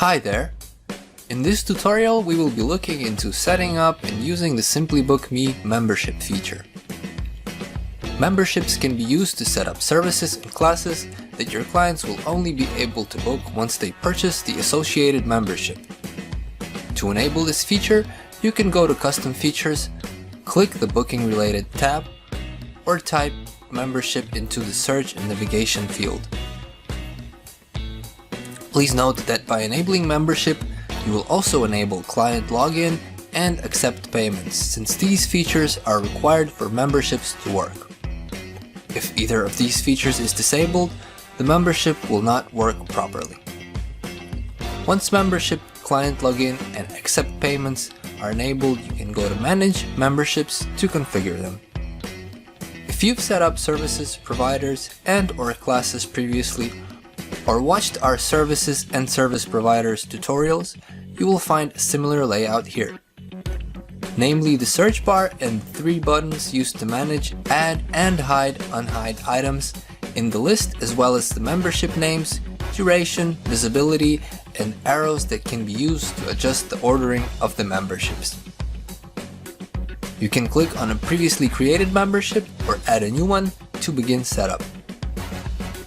Hi there! In this tutorial we will be looking into setting up and using the SimplyBook.me membership feature. Memberships can be used to set up services and classes that your clients will only be able to book once they purchase the associated membership. To enable this feature, you can go to Custom Features, click the Booking Related tab, or type Membership into the search and navigation field. Please note that by enabling membership, you will also enable client login and accept payments, since these features are required for memberships to work. If either of these features is disabled, the membership will not work properly. Once membership, client login, and accept payments are enabled, you can go to Manage Memberships to configure them. If you've set up services, providers, and/or classes previously, or watched our services and service providers tutorials, you will find a similar layout here. Namely, the search bar and 3 buttons used to manage, add, and unhide items in the list, as well as the membership names, duration, visibility, and arrows that can be used to adjust the ordering of the memberships. You can click on a previously created membership or add a new one to begin setup.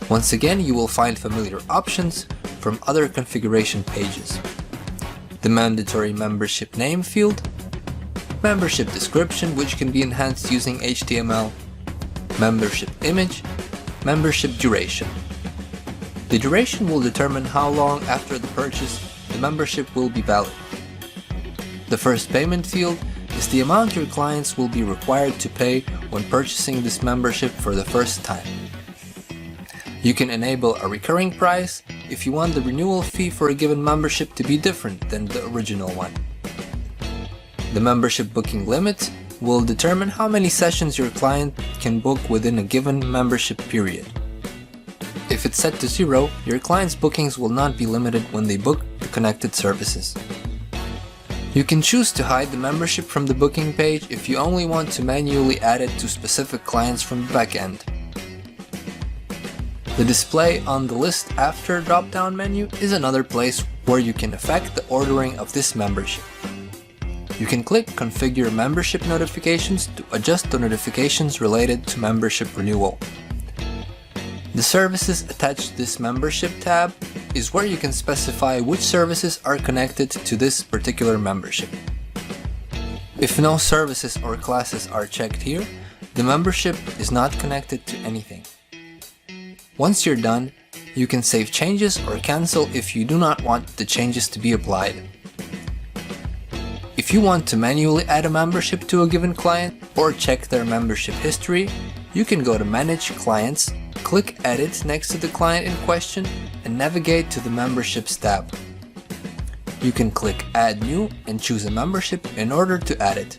Once again, you will find familiar options from other configuration pages. The mandatory membership name field, membership description, which can be enhanced using HTML, membership image, membership duration. The duration will determine how long after the purchase the membership will be valid. The first payment field is the amount your clients will be required to pay when purchasing this membership for the first time. You can enable a recurring price if you want the renewal fee for a given membership to be different than the original one. The membership booking limit will determine how many sessions your client can book within a given membership period. If it's set to 0, your client's bookings will not be limited when they book the connected services. You can choose to hide the membership from the booking page if you only want to manually add it to specific clients from the backend. The display on the list after drop-down menu is another place where you can affect the ordering of this membership. You can click Configure Membership Notifications to adjust the notifications related to membership renewal. The services attached to this membership tab is where you can specify which services are connected to this particular membership. If no services or classes are checked here, the membership is not connected to anything. Once you're done, you can save changes or cancel if you do not want the changes to be applied. If you want to manually add a membership to a given client or check their membership history, you can go to Manage Clients, click Edit next to the client in question, and navigate to the Memberships tab. You can click Add New and choose a membership in order to add it.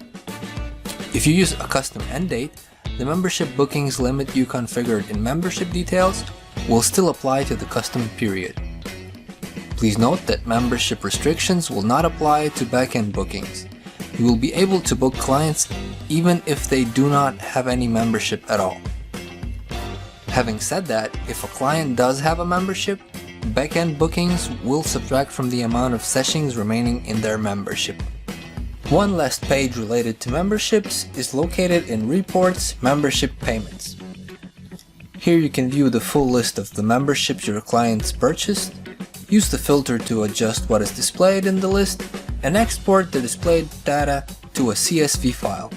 If you use a custom end date, the membership bookings limit you configured in membership details will still apply to the custom period. Please note that membership restrictions will not apply to backend bookings. You will be able to book clients even if they do not have any membership at all. Having said that, if a client does have a membership, backend bookings will subtract from the amount of sessions remaining in their membership. One last page related to memberships is located in Reports Membership Payments. Here you can view the full list of the memberships your clients purchased, use the filter to adjust what is displayed in the list, and export the displayed data to a CSV file.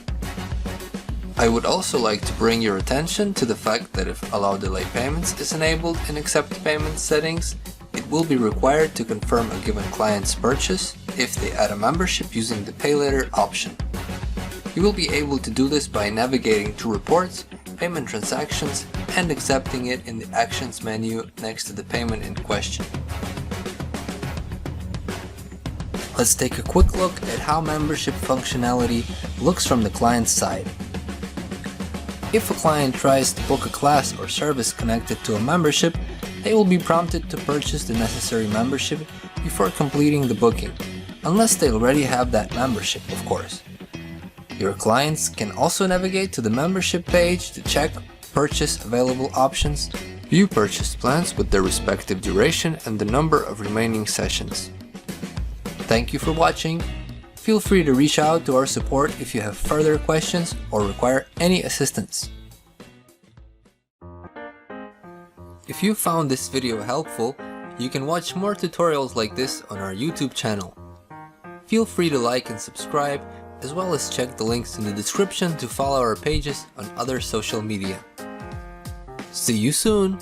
I would also like to bring your attention to the fact that if Allow Delay Payments is enabled in Accept Payment settings, it will be required to confirm a given client's purchase if they add a membership using the Pay Later option. You will be able to do this by navigating to Reports, Payment Transactions, and accepting it in the Actions menu next to the payment in question. Let's take a quick look at how membership functionality looks from the client's side. If a client tries to book a class or service connected to a membership, they will be prompted to purchase the necessary membership before completing the booking, unless they already have that membership, of course. Your clients can also navigate to the membership page to check purchase available options, view purchase plans with their respective duration and the number of remaining sessions. Thank you for watching. Feel free to reach out to our support if you have further questions or require any assistance. If you found this video helpful, you can watch more tutorials like this on our YouTube channel. Feel free to like and subscribe, as well as check the links in the description to follow our pages on other social media. See you soon!